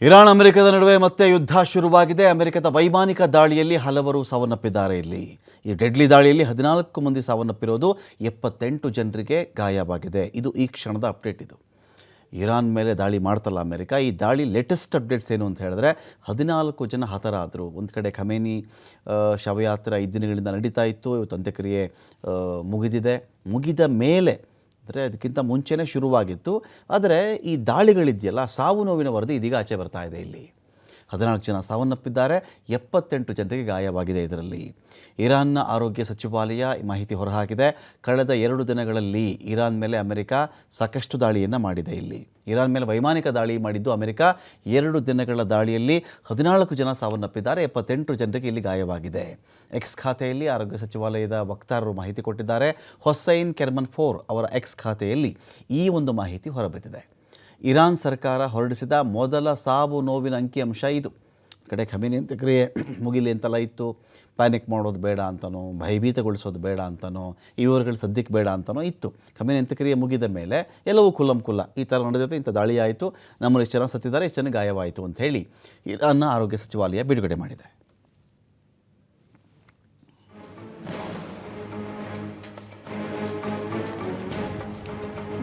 Iran ಅಮೆರಿಕದ ನಡುವೆ ಮತ್ತೆ ಯುದ್ಧ ಶುರುವಾಗಿದೆ. ಅಮೆರಿಕದ ವೈಮಾನಿಕ ದಾಳಿಯಲ್ಲಿ ಹಲವರು ಸಾವನ್ನಪ್ಪಿದ್ದಾರೆ. ಈ ಡೆಡ್ಲಿ ದಾಳಿಯಲ್ಲಿ 14 ಮಂದಿ ಸಾವನ್ನಪ್ಪಿರೋದು, 78 ಜನರಿಗೆ ಗಾಯವಾಗಿದೆ. ಇದು ಈ ಕ್ಷಣದ ಅಪ್ಡೇಟ್. ಇದು ಇರಾನ್ ಮೇಲೆ ದಾಳಿ ಮಾಡ್ತಲ್ಲ ಅಮೆರಿಕ. ಈ ದಾಳಿ ಲೇಟೆಸ್ಟ್ ಅಪ್ಡೇಟ್ಸ್ ಏನು ಅಂತ ಹೇಳಿದ್ರೆ 14 ಜನ ಹತರಾದರು. ಒಂದು ಕಡೆ ಖಮೇನಿ ಶವಯಾತ್ರೆ 5 ದಿನಗಳಿಂದ ನಡೀತಾ ಇತ್ತು. ಇವತ್ತು ಅಂತ್ಯಕ್ರಿಯೆ ಮುಗಿದ ಮೇಲೆ ಅಂದರೆ ಅದಕ್ಕಿಂತ ಮುಂಚೆನೇ ಶುರುವಾಗಿತ್ತು. ಆದರೆ ಈ ದಾಳಿಗಳಿದೆಯಲ್ಲ, ಸಾವು ನೋವಿನ ವರದಿ ಇದೀಗ ಆಚೆ ಬರ್ತಾ ಇದೆ. ಇಲ್ಲಿ 14 ಜನ ಸಾವನ್ನಪ್ಪಿದ್ದಾರೆ, 78 ಜನರಿಗೆ ಗಾಯವಾಗಿದೆ. ಇದರಲ್ಲಿ ಇರಾನ್ನ ಆರೋಗ್ಯ ಸಚಿವಾಲಯ ಮಾಹಿತಿ ಹೊರಹಾಕಿದೆ. ಕಳೆದ 2 ದಿನಗಳಲ್ಲಿ ಇರಾನ್ ಮೇಲೆ ಅಮೆರಿಕ ಸಾಕಷ್ಟು ದಾಳಿಯನ್ನು ಮಾಡಿದೆ. ಇರಾನ್ ಮೇಲೆ ವೈಮಾನಿಕ ದಾಳಿ ಮಾಡಿದ್ದು ಅಮೆರಿಕ. 2 ದಿನಗಳ ದಾಳಿಯಲ್ಲಿ 14 ಜನ ಸಾವನ್ನಪ್ಪಿದ್ದಾರೆ, 78 ಜನರಿಗೆ ಇಲ್ಲಿ ಗಾಯವಾಗಿದೆ. ಎಕ್ಸ್ ಖಾತೆಯಲ್ಲಿ ಆರೋಗ್ಯ ಸಚಿವಾಲಯದ ವಕ್ತಾರರು ಮಾಹಿತಿ ಕೊಟ್ಟಿದ್ದಾರೆ. ಹೊಸೈನ್ ಕೆರ್ಮನ್ಫೋರ್ ಅವರ ಎಕ್ಸ್ ಖಾತೆಯಲ್ಲಿ ಈ ಒಂದು ಮಾಹಿತಿ ಹೊರಬಿದ್ದಿದೆ. ಇರಾನ್ ಸರ್ಕಾರ ಹೊರಡಿಸಿದ ಮೊದಲ ಸಾವು ನೋವಿನ ಅಂಕಿಅಂಶ ಇದು. ಕಡೆ ಖಮೇನಿ ಅಂತ್ಯಕ್ರಿಯೆ ಮುಗಿಲಿ ಅಂತೆಲ್ಲ ಇತ್ತು. ಪ್ಯಾನಿಕ್ ಮಾಡೋದು ಬೇಡ ಅಂತನೋ, ಭಯಭೀತಗೊಳಿಸೋದು ಬೇಡ ಅಂತನೋ, ಇವರುಗಳು ಸದ್ಯಕ್ಕೆ ಬೇಡ ಅಂತನೋ ಇತ್ತು. ಖಮೇನಿ ಅಂತ್ಯಕ್ರಿಯೆ ಮುಗಿದ ಮೇಲೆ ಎಲ್ಲವೂ ಕುಲ್ಲಂಕುಲ್ಲ ಈ ಥರ ನಡೆದಿದೆ, ಇಂಥ ದಾಳಿ ಆಯಿತು, ನಮ್ಮಲ್ಲಿ ಇಷ್ಟು ಜನ ಸತ್ತಿದ್ದಾರೆ, ಇಷ್ಟು ಜನ ಗಾಯವಾಯಿತು ಅಂತ ಹೇಳಿ ಇರಾನ್ನ ಆರೋಗ್ಯ ಸಚಿವಾಲಯ ಬಿಡುಗಡೆ ಮಾಡಿದೆ.